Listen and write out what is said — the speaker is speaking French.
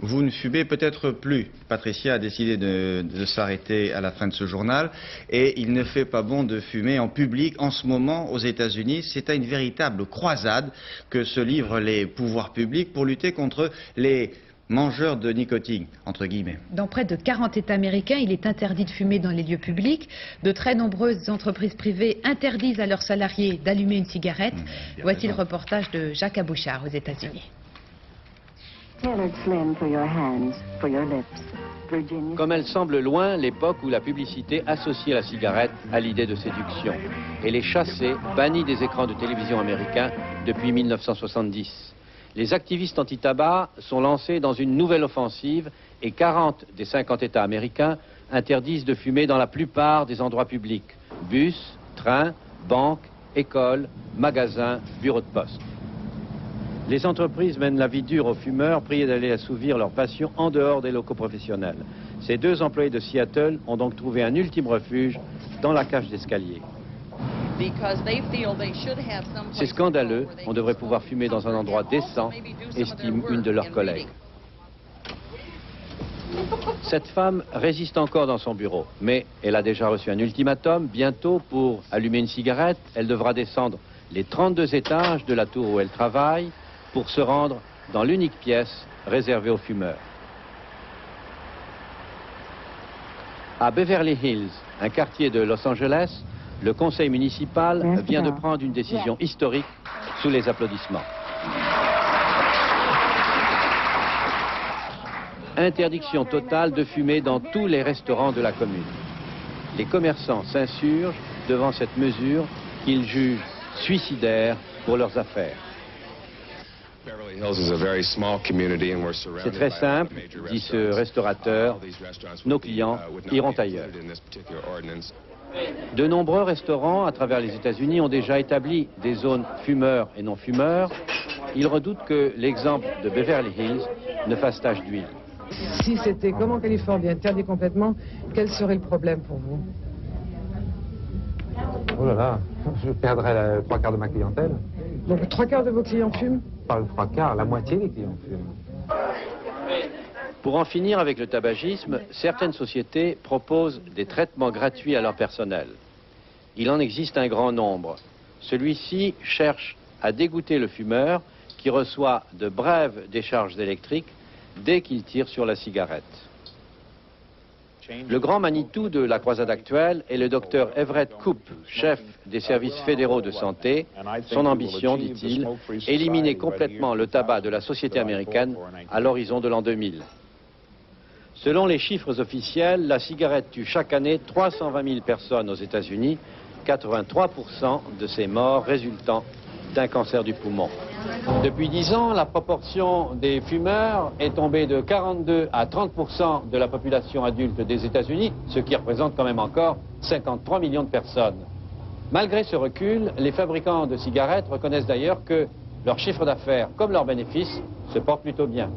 Vous ne fumez peut-être plus. Patricia a décidé de s'arrêter à la fin de ce journal et il ne fait pas bon de fumer en public en ce moment aux États-Unis. C'est à une véritable croisade que se livrent les pouvoirs publics pour lutter contre les mangeurs de nicotine, entre guillemets. Dans près de 40 États américains, il est interdit de fumer dans les lieux publics. De très nombreuses entreprises privées interdisent à leurs salariés d'allumer une cigarette. Voici le reportage de Jacques Abouchard aux États-Unis. Comme elle semble loin, l'époque où la publicité associait la cigarette à l'idée de séduction. Elle est chassée, bannie des écrans de télévision américains depuis 1970. Les activistes anti-tabac sont lancés dans une nouvelle offensive et 40 des 50 États américains interdisent de fumer dans la plupart des endroits publics. Bus, trains, banques, écoles, magasins, bureaux de poste. Les entreprises mènent la vie dure aux fumeurs, priés d'aller assouvir leur passion en dehors des locaux professionnels. Ces deux employés de Seattle ont donc trouvé un ultime refuge dans la cage d'escalier. C'est scandaleux, on devrait pouvoir fumer dans un endroit décent, estime une de leurs collègues. Cette femme résiste encore dans son bureau, mais elle a déjà reçu un ultimatum. Bientôt, pour allumer une cigarette, elle devra descendre les 32 étages de la tour où elle travaille pour se rendre dans l'unique pièce réservée aux fumeurs. À Beverly Hills, un quartier de Los Angeles, le conseil municipal vient de prendre une décision historique sous les applaudissements. Interdiction totale de fumer dans tous les restaurants de la commune. Les commerçants s'insurgent devant cette mesure qu'ils jugent suicidaire pour leurs affaires. C'est très simple, dit ce restaurateur, nos clients iront ailleurs. De nombreux restaurants à travers les États-Unis ont déjà établi des zones fumeurs et non fumeurs. Ils redoutent que l'exemple de Beverly Hills ne fasse tache d'huile. Si c'était comme en Californie, interdit complètement, quel serait le problème pour vous? Oh là là, je perdrais les 3/4 de ma clientèle. Donc 3/4 de vos clients fument? Pas le 3/4, la moitié des clients fument. Pour en finir avec le tabagisme, certaines sociétés proposent des traitements gratuits à leur personnel. Il en existe un grand nombre. Celui-ci cherche à dégoûter le fumeur qui reçoit de brèves décharges électriques dès qu'il tire sur la cigarette. Le grand Manitou de la croisade actuelle est le docteur Everett Koop, chef des services fédéraux de santé. Son ambition, dit-il, éliminer complètement le tabac de la société américaine à l'horizon de l'an 2000. Selon les chiffres officiels, la cigarette tue chaque année 320 000 personnes aux États-Unis, 83% de ces morts résultant d'un cancer du poumon. Depuis 10 ans, la proportion des fumeurs est tombée de 42 à 30% de la population adulte des États-Unis, ce qui représente quand même encore 53 millions de personnes. Malgré ce recul, les fabricants de cigarettes reconnaissent d'ailleurs que leur chiffre d'affaires comme leurs bénéfices se portent plutôt bien.